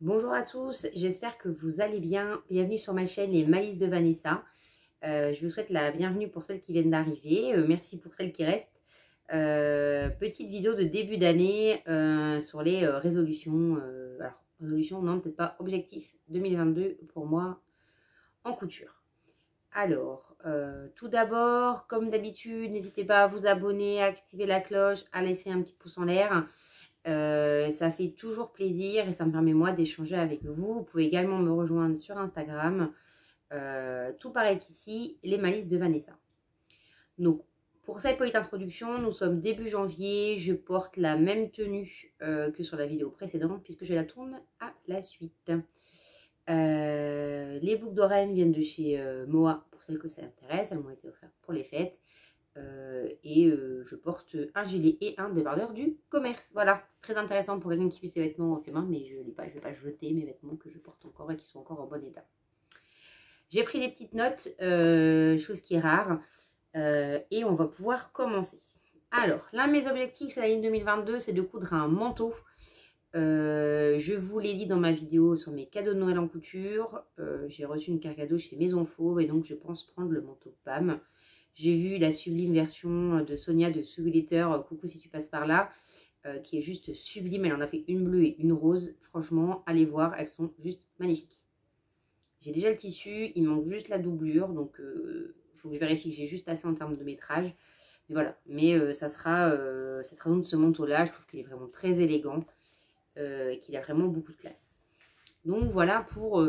Bonjour à tous, j'espère que vous allez bien. Bienvenue sur ma chaîne Les Malices de Vanessa. Je vous souhaite la bienvenue pour celles qui viennent d'arriver. Merci pour celles qui restent. Petite vidéo de début d'année sur les résolutions. Alors, résolution, non, peut-être pas objectif 2022 pour moi en couture. Alors, tout d'abord, comme d'habitude, n'hésitez pas à vous abonner, à activer la cloche, à laisser un petit pouce en l'air. Ça fait toujours plaisir et ça me permet moi d'échanger avec vous. Vous pouvez également me rejoindre sur Instagram. Tout pareil qu'ici, les malices de Vanessa. Donc, pour cette petite introduction, nous sommes début janvier. Je porte la même tenue que sur la vidéo précédente puisque je la tourne à la suite. Les boucles d'oreilles viennent de chez Moa pour celles que ça intéresse. Elles m'ont été offertes pour les fêtes. Je porte un gilet et un débardeur du commerce. Voilà, très intéressant pour quelqu'un qui fait ses vêtements en fait main, mais je ne vais pas jeter mes vêtements que je porte encore et qui sont encore en bon état. J'ai pris des petites notes, chose qui est rare, et on va pouvoir commencer. Alors, l'un de mes objectifs sur l'année 2022, c'est de coudre un manteau. Je vous l'ai dit dans ma vidéo sur mes cadeaux de Noël en couture. J'ai reçu une carte cadeau chez Maison Fauve et donc je pense prendre le manteau Pam. J'ai vu la sublime version de Sonia de Sue Glitter, coucou si tu passes par là, qui est juste sublime. Elle en a fait une bleue et une rose. Franchement, allez voir, elles sont juste magnifiques. J'ai déjà le tissu, il manque juste la doublure, donc il faut que je vérifie que j'ai juste assez en termes de métrage. Mais voilà, mais ça sera donc ce manteau-là. Je trouve qu'il est vraiment très élégant et qu'il a vraiment beaucoup de classe. Donc voilà pour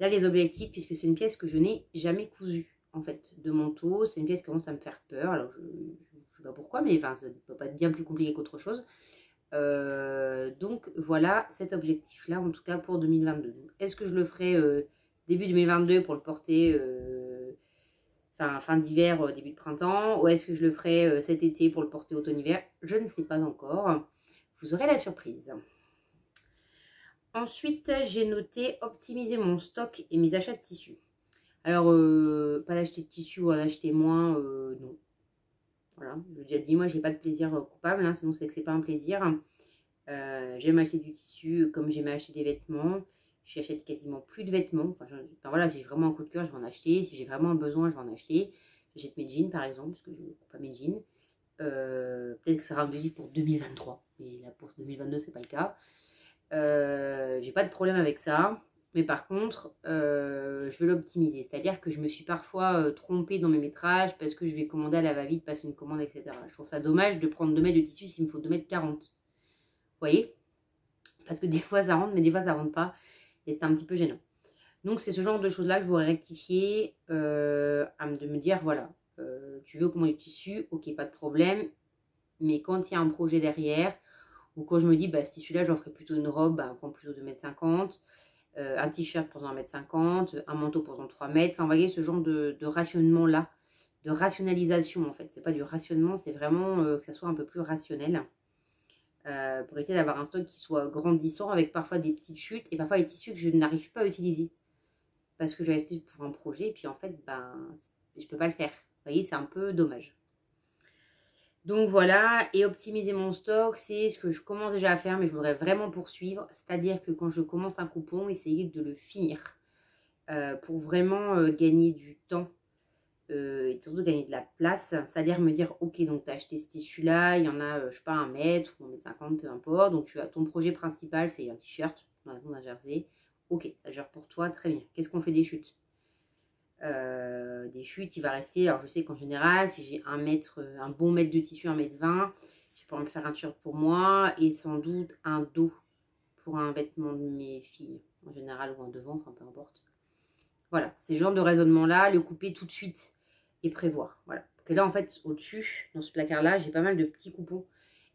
là les objectifs, puisque c'est une pièce que je n'ai jamais cousue en fait de manteau. C'est une pièce qui commence à me faire peur. Alors je ne sais pas pourquoi, mais enfin, ça ne peut pas être bien plus compliqué qu'autre chose. Donc voilà cet objectif-là, en tout cas pour 2022. Est-ce que je le ferai début 2022 pour le porter fin d'hiver, début de printemps, ou est-ce que je le ferai cet été pour le porter automne-hiver? Je ne sais pas encore. Vous aurez la surprise. Ensuite, j'ai noté optimiser mon stock et mes achats de tissus. Alors, pas d'acheter de tissu ou en acheter moins, non. Voilà, je vous ai déjà dit, moi, j'ai pas de plaisir coupable, hein, sinon c'est que c'est pas un plaisir. J'aime acheter du tissu comme j'aime acheter des vêtements. J'achète quasiment plus de vêtements. Enfin, voilà, si j'ai vraiment un coup de cœur, je vais en acheter. Si j'ai vraiment un besoin, je vais en acheter. J'achète mes jeans, par exemple, parce que je ne coupe pas mes jeans. Peut-être que ça sera un objectif pour 2023. Mais là, pour 2022, c'est pas le cas. J'ai pas de problème avec ça. Mais par contre, je veux l'optimiser. C'est-à-dire que je me suis parfois trompée dans mes métrages parce que je vais commander à la va-vite, passer une commande, etc. Je trouve ça dommage de prendre 2 mètres de tissu s'il me faut 2,40 m. Vous voyez? Parce que des fois ça rentre, mais des fois ça rentre pas. Et c'est un petit peu gênant. Donc c'est ce genre de choses-là que je voudrais rectifier. De me dire, voilà, tu veux commander du tissu, ok, pas de problème. Mais quand il y a un projet derrière, ou quand je me dis, bah, ce tissu-là, j'en ferai plutôt une robe, bah, prends plutôt 2,50 m. Un t-shirt pour 1,50 m, un manteau pour 3 mètres. Enfin, vous voyez, ce genre de rationnement-là, de rationalisation, en fait. C'est pas du rationnement, c'est vraiment que ça soit un peu plus rationnel. Pour éviter d'avoir un stock qui soit grandissant, avec parfois des petites chutes, et parfois les tissus que je n'arrive pas à utiliser. Parce que j'ai acheté pour un projet, et puis en fait, ben, je peux pas le faire. Vous voyez, c'est un peu dommage. Donc voilà, et optimiser mon stock, c'est ce que je commence déjà à faire, mais je voudrais vraiment poursuivre. C'est-à-dire que quand je commence un coupon, essayer de le finir pour vraiment gagner du temps et surtout gagner de la place. C'est-à-dire me dire, ok, donc tu as acheté ce tissu-là, il y en a, je sais pas, 1 mètre ou 1,50 m, peu importe. Donc tu as ton projet principal, c'est un t-shirt dans la zone d'un jersey. Ok, ça gère pour toi, très bien. Qu'est-ce qu'on fait des chutes? Des chutes, il va rester, alors je sais qu'en général, si j'ai un bon mètre de tissu, 1,20 m, je pourrais me faire un t-shirt pour moi et sans doute un dos pour un vêtement de mes filles, en général, ou un devant, enfin peu importe. Voilà, c'est ce genre de raisonnement-là, le couper tout de suite et prévoir. Voilà. Donc là, en fait, au-dessus, dans ce placard-là, j'ai pas mal de petits coupons.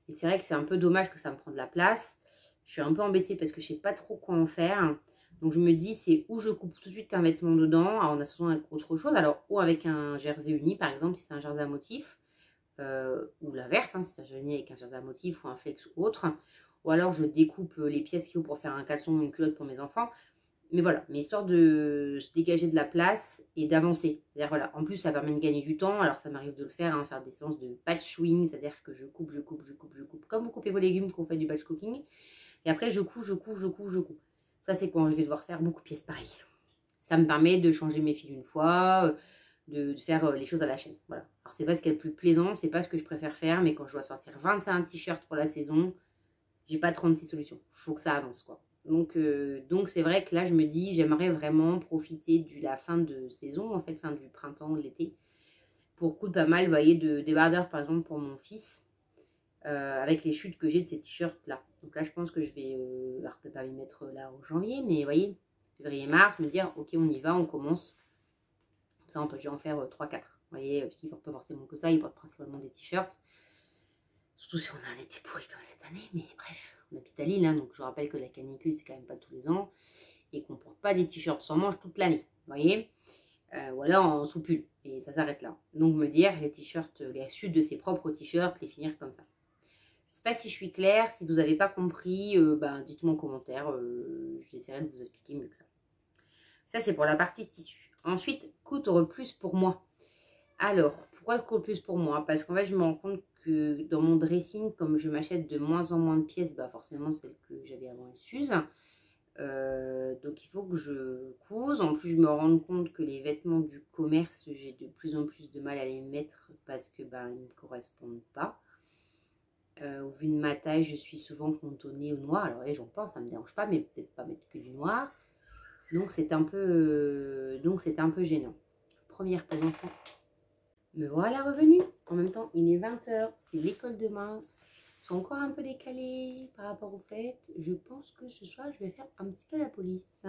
Et c'est vrai que c'est un peu dommage que ça me prend de la place. Je suis un peu embêtée parce que je sais pas trop quoi en faire. Donc je me dis, c'est où je coupe tout de suite un vêtement dedans, en associant avec autre chose. Alors, ou avec un jersey uni, par exemple, si c'est un jersey à motif. Ou l'inverse, hein, si c'est un jersey uni avec un jersey à motif ou un flex ou autre. Ou alors, je découpe les pièces qu'il faut pour faire un caleçon ou une culotte pour mes enfants. Mais voilà, mais histoire de se dégager de la place et d'avancer. C'est-à-dire, voilà, en plus, ça permet de gagner du temps. Alors, ça m'arrive de le faire, hein, faire des séances de patchwing, c'est-à-dire que je coupe, je coupe, je coupe, je coupe. Comme vous coupez vos légumes quand vous faites du batch cooking. Et après, je couds, je couds, je couds, je couds. Ça, c'est quand je vais devoir faire beaucoup de pièces pareilles. Ça me permet de changer mes fils une fois, de faire les choses à la chaîne. Voilà. Alors, c'est pas ce qui est le plus plaisant, c'est pas ce que je préfère faire, mais quand je dois sortir 25 t-shirts pour la saison, j'ai pas 36 solutions. Faut que ça avance, quoi. Donc c'est vrai que là, je me dis, j'aimerais vraiment profiter de la fin de saison, en fait, fin du printemps, l'été, pour coudre pas mal, vous voyez, de débardeurs, par exemple, pour mon fils, avec les chutes que j'ai de ces t-shirts-là. Donc là, je pense que je vais, alors peut-être pas m'y mettre là en janvier, mais vous voyez, février-mars, me dire, ok, on y va, on commence. Comme ça, on peut en faire 3-4. Vous voyez, parce qu'ils portent pas forcément que ça, ils portent principalement des t-shirts. Surtout si on a un été pourri comme cette année, mais bref, on habite à Lille, hein, donc je vous rappelle que la canicule, c'est quand même pas tous les ans, et qu'on ne porte pas des t-shirts sans manches toute l'année, vous voyez, ou alors en sous-pull, et ça s'arrête là. Donc me dire, les t-shirts, les chutes de ses propres t-shirts, les finir comme ça. Je sais pas si je suis claire, si vous n'avez pas compris, dites-moi en commentaire, j'essaierai de vous expliquer mieux que ça. Ça, c'est pour la partie tissu. Ensuite, coudre plus pour moi. Alors, pourquoi coudre plus pour moi? Parce qu'en fait, je me rends compte que dans mon dressing, comme je m'achète de moins en moins de pièces, forcément, celles que j'avais avant, elles s'usent. Donc, il faut que je couse. En plus, je me rends compte que les vêtements du commerce, j'ai de plus en plus de mal à les mettre parce que ils ne me correspondent pas. Au vu de ma taille, je suis souvent cantonnée au noir. Alors, j'en pense, ça ne me dérange pas, mais peut-être pas mettre que du noir. Donc, c'est un peu gênant. Première pause enfant. Me voilà revenue. En même temps, il est 20h. C'est l'école demain. Ils sont encore un peu décalés par rapport aux fêtes. Je pense que ce soir, je vais faire un petit peu la police.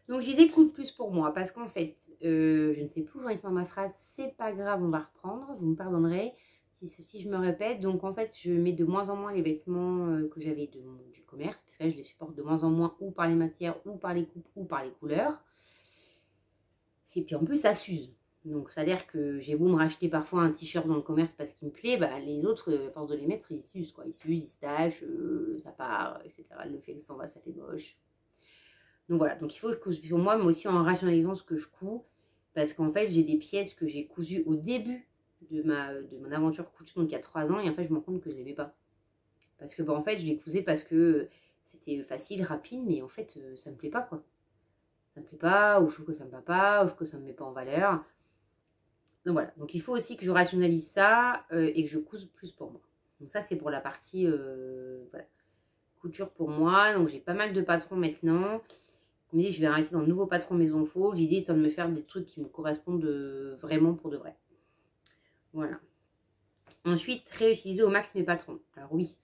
Donc, je disais coup de plus pour moi. Parce qu'en fait, je ne sais plus où j'en étais dans ma phrase. C'est pas grave, on va reprendre. Vous me pardonnerez si je me répète. Donc, en fait, je mets de moins en moins les vêtements que j'avais du commerce. Parce que là, je les supporte de moins en moins ou par les matières, ou par les coupes, ou par les couleurs. Et puis, en plus, ça s'use. Donc, c'est-à-dire que j'ai beau me racheter parfois un t-shirt dans le commerce parce qu'il me plaît, les autres, à force de les mettre, ils s'usent, quoi. Ils s'usent, ils se tachent, ça part, etc. Le fait que ça s'en va, ça fait moche. Donc, voilà. Donc, il faut que je couse pour moi, mais aussi en rationalisant ce que je couds. Parce qu'en fait, j'ai des pièces que j'ai cousues au début de mon aventure couture, donc il y a 3 ans. Et en fait, je me rends compte que je ne l'aimais pas. Parce que, en fait, je les cousais parce que c'était facile, rapide, mais en fait, ça ne me plaît pas, quoi. Ça me plaît pas, ou je trouve que ça me va pas, ou je trouve que ça ne me met pas en valeur. Donc voilà, donc il faut aussi que je rationalise ça et que je couse plus pour moi. Donc ça, c'est pour la partie voilà, couture pour moi. Donc j'ai pas mal de patrons maintenant. Comme je dis, je vais rester dans le nouveau patron Maison Fauve. L'idée étant de me faire des trucs qui me correspondent vraiment pour de vrai. Voilà. Ensuite, réutiliser au max mes patrons. Alors oui,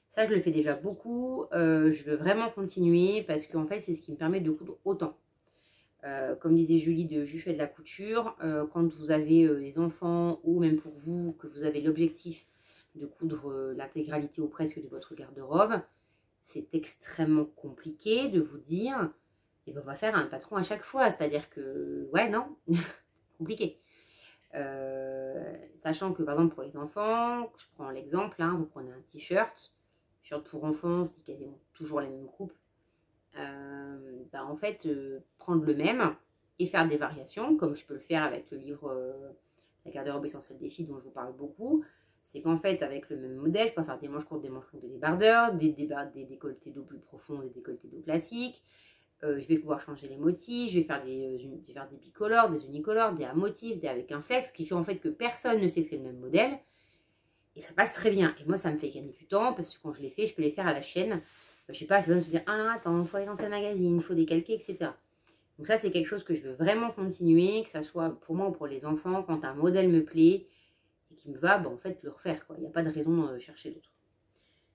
ça je le fais déjà beaucoup. Je veux vraiment continuer parce qu'en fait, c'est ce qui me permet de coudre autant. Comme disait Julie de Jules fait de la couture, quand vous avez des enfants ou même pour vous, que vous avez l'objectif de coudre l'intégralité ou presque de votre garde-robe, c'est extrêmement compliqué de vous dire, et on va faire un patron à chaque fois, c'est-à-dire que, ouais, non, compliqué. Sachant que par exemple pour les enfants, je prends l'exemple, hein, vous prenez un t-shirt pour enfants, c'est quasiment toujours les mêmes coupes. En fait, prendre le même et faire des variations, comme je peux le faire avec le livre La garde-robe essentielle des filles, dont je vous parle beaucoup. C'est qu'en fait, avec le même modèle, je peux faire des manches courtes, des manches longues, des débardeurs, des décolletés d'eau plus profonds, des décolletés d'eau classiques. Je vais pouvoir changer les motifs, je vais faire des bicolores, des unicolores, des à motifs, des avec un flex, ce qui fait en fait que personne ne sait que c'est le même modèle. Et ça passe très bien. Et moi, ça me fait gagner du temps, parce que quand je les fais, je peux les faire à la chaîne. Je sais pas, c'est besoin de se dire, ah attends, il faut aller dans tel magazine, il faut décalquer, etc. Donc ça, c'est quelque chose que je veux vraiment continuer, que ça soit pour moi ou pour les enfants, quand un modèle me plaît et qui me va, en fait, le refaire, quoi. Il n'y a pas de raison de chercher d'autres.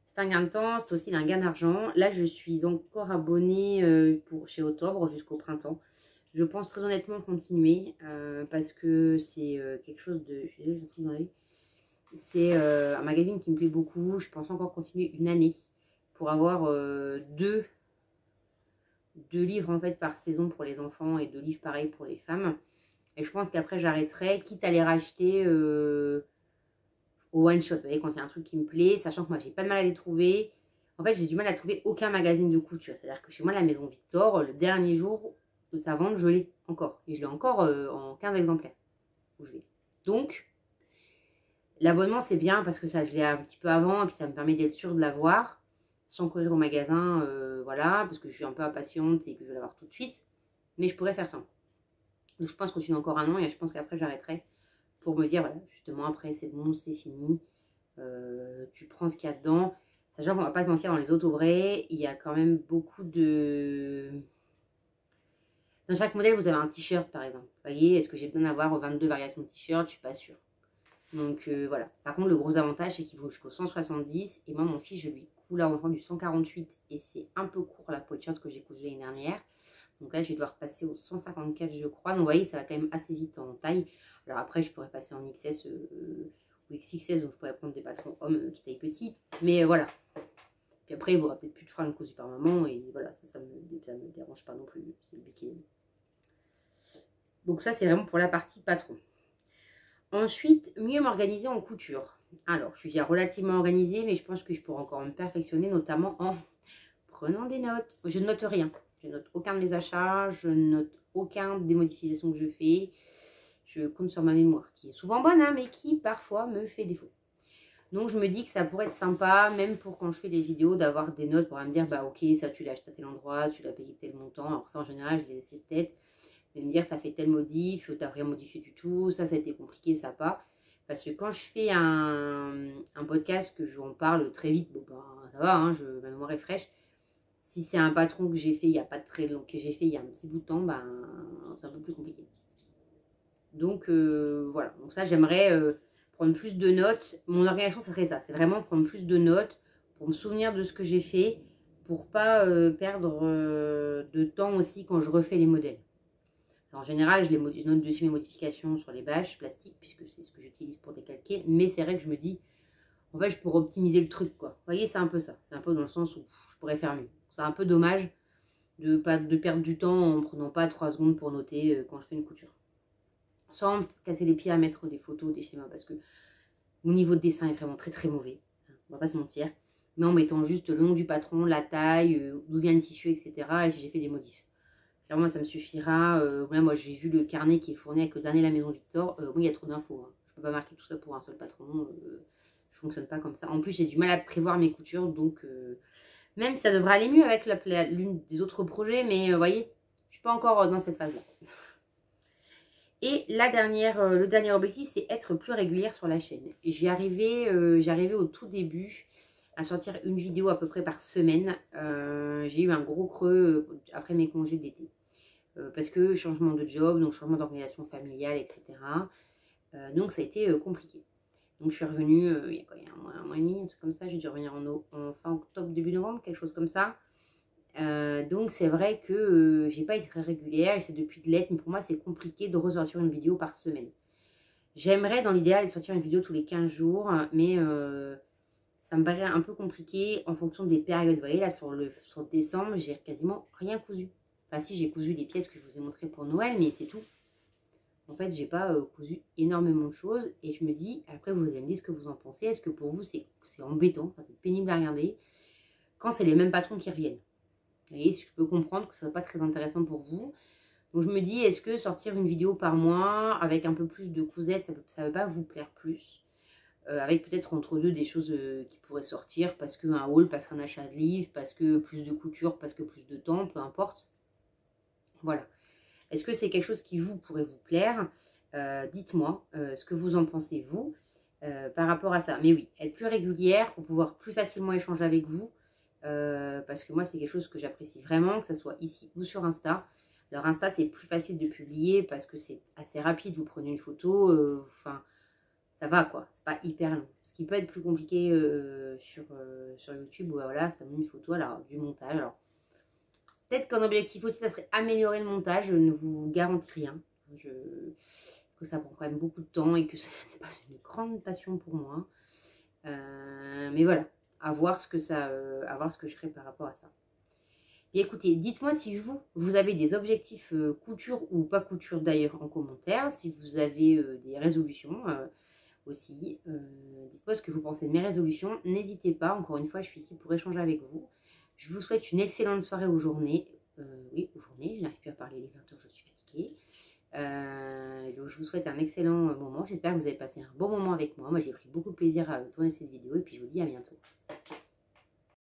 C'est un gain de temps, c'est aussi un gain d'argent. Là, je suis encore abonnée chez Octobre jusqu'au printemps. Je pense très honnêtement continuer parce que c'est quelque chose de... J'ai un truc dans l'œil. C'est un magazine qui me plaît beaucoup. Je pense encore continuer une année pour avoir deux livres en fait par saison pour les enfants et 2 livres pareil pour les femmes. Et je pense qu'après j'arrêterai, quitte à les racheter au one shot. Vous voyez, quand il y a un truc qui me plaît, sachant que moi j'ai pas de mal à les trouver. En fait, j'ai du mal à trouver aucun magazine de couture. C'est-à-dire que chez moi, la Maison Victor, le dernier jour de sa vente, je l'ai encore. Et je l'ai encore en 15 exemplaires. Où je vais. Donc, l'abonnement c'est bien parce que ça, je l'ai un petit peu avant et puis ça me permet d'être sûre de l'avoir. sans courir au magasin, voilà, parce que je suis un peu impatiente et que je veux l'avoir tout de suite. Mais je pourrais faire ça. Donc je pense continuer encore un an et je pense qu'après j'arrêterai pour me dire, voilà, justement, après c'est bon, c'est fini. Tu prends ce qu'il y a dedans. Sachant qu'on va pas se mentir, dans les auto-vrais, il y a quand même beaucoup de... Dans chaque modèle, vous avez un t-shirt, par exemple. Vous voyez, est-ce que j'ai besoin d'avoir 22 variations de t-shirt? Je suis pas sûre. Donc, voilà. Par contre, le gros avantage, c'est qu'il vaut jusqu'au 170. Et moi, mon fils, je lui coule à enfant du 148. Et c'est un peu court, la peau de shirt que j'ai cousu l'année dernière. Donc là, je vais devoir passer au 154, je crois. Donc, vous voyez, ça va quand même assez vite en taille. Alors après, je pourrais passer en XS ou XXS. Donc, je pourrais prendre des patrons hommes qui taillent petit. Mais voilà. Puis après, il n'y aura peut-être plus de fringues cousues par maman. Et voilà, ça me dérange pas non plus. C'est le bikini. Donc ça, c'est vraiment pour la partie patron. Ensuite, mieux m'organiser en couture. Alors, je suis déjà relativement organisée, mais je pense que je pourrais encore me perfectionner, notamment en prenant des notes. Je ne note rien. Je note aucun de mes achats. Je note aucun des modifications que je fais. Je compte sur ma mémoire, qui est souvent bonne, hein, mais qui parfois me fait défaut. Donc, je me dis que ça pourrait être sympa, même pour quand je fais des vidéos, d'avoir des notes pour me dire, bah ok, ça tu l'as acheté à tel endroit, tu l'as payé tel montant. Alors ça, en général, je l'ai laissé de tête. Mais me dire, tu as fait tel modif, tu n'as rien modifié du tout, ça a été compliqué, ça pas. Parce que quand je fais un podcast, que j'en parle très vite, bon ben ça va, hein, ma mémoire est fraîche. Si c'est un patron que j'ai fait il n'y a pas très long, que j'ai fait il y a un petit bout de temps, ben c'est un peu plus compliqué. Donc voilà, donc ça j'aimerais prendre plus de notes. Mon organisation, ça serait ça, c'est vraiment prendre plus de notes pour me souvenir de ce que j'ai fait, pour pas perdre de temps aussi quand je refais les modèles. En général, je note dessus mes modifications sur les bâches plastiques, puisque c'est ce que j'utilise pour décalquer. Mais c'est vrai que je me dis, en fait, je pourrais optimiser le truc, quoi. Vous voyez, c'est un peu ça. C'est un peu dans le sens où je pourrais faire mieux. C'est un peu dommage de perdre du temps en ne prenant pas 3 secondes pour noter quand je fais une couture. Sans me casser les pieds à mettre des photos, des schémas, parce que mon niveau de dessin est vraiment très très mauvais. On va pas se mentir. Mais en mettant juste le nom du patron, la taille, d'où vient le tissu, etc. Et si j'ai fait des modifs. Clairement, ça me suffira. Moi, j'ai vu le carnet qui est fourni avec le dernier La Maison Victor. Oui, il y a trop d'infos. Hein. Je ne peux pas marquer tout ça pour un seul patron. Je ne fonctionne pas comme ça. En plus, j'ai du mal à prévoir mes coutures. Donc, même ça devrait aller mieux avec l'une des autres projets. Mais vous voyez, je ne suis pas encore dans cette phase-là. Et le dernier objectif, c'est être plus régulière sur la chaîne. J'y arrivais au tout début à sortir une vidéo à peu près par semaine. J'ai eu un gros creux après mes congés d'été. Parce que changement de job, donc changement d'organisation familiale, etc. Donc ça a été compliqué. Donc je suis revenue il y a quoi, un mois et demi, un truc comme ça. J'ai dû revenir en fin octobre, début novembre, quelque chose comme ça. Donc c'est vrai que j'ai pas été très régulière et c'est depuis de l'être, mais pour moi c'est compliqué de ressortir une vidéo par semaine. J'aimerais dans l'idéal sortir une vidéo tous les 15 jours, mais ça me paraît un peu compliqué en fonction des périodes. Vous voyez là sur décembre, j'ai quasiment rien cousu. Enfin si, j'ai cousu les pièces que je vous ai montrées pour Noël, mais c'est tout. En fait, j'ai pas cousu énormément de choses et je me dis, après vous allez me dire ce que vous en pensez. Est-ce que pour vous c'est embêtant, enfin, c'est pénible à regarder quand c'est les mêmes patrons qui reviennent? Vous voyez, je peux comprendre que ce soit pas très intéressant pour vous. Donc je me dis, est-ce que sortir une vidéo par mois avec un peu plus de cousettes, ça ne va pas vous plaire plus? Avec peut-être entre deux des choses qui pourraient sortir parce qu'un haul, parce qu'un achat de livres, parce que plus de couture, parce que plus de temps, peu importe. Voilà. Est-ce que c'est quelque chose qui vous pourrait vous plaire? Dites-moi ce que vous en pensez vous par rapport à ça. Mais oui, être plus régulière pour pouvoir plus facilement échanger avec vous. Parce que moi c'est quelque chose que j'apprécie vraiment, que ce soit ici ou sur Insta. Alors Insta c'est plus facile de publier parce que c'est assez rapide, vous prenez une photo, enfin ça va quoi, c'est pas hyper long. Ce qui peut être plus compliqué sur YouTube, où voilà, ça met une photo, alors du montage. Alors peut-être qu'un objectif aussi ça serait améliorer le montage, je ne vous garantis rien. Que ça prend quand même beaucoup de temps et que ce n'est pas une grande passion pour moi. Mais voilà. À voir ce que je ferai par rapport à ça. Et écoutez, dites-moi si vous avez des objectifs couture ou pas couture d'ailleurs en commentaire, si vous avez des résolutions aussi. Dites-moi ce que vous pensez de mes résolutions. N'hésitez pas, encore une fois, je suis ici pour échanger avec vous. Je vous souhaite une excellente soirée ou journée. Oui, ou journée, je n'arrive plus à parler les 20 h, je suis fatiguée. Donc je vous souhaite un excellent moment. J'espère que vous avez passé un bon moment avec moi. Moi, j'ai pris beaucoup de plaisir à tourner cette vidéo et puis je vous dis à bientôt.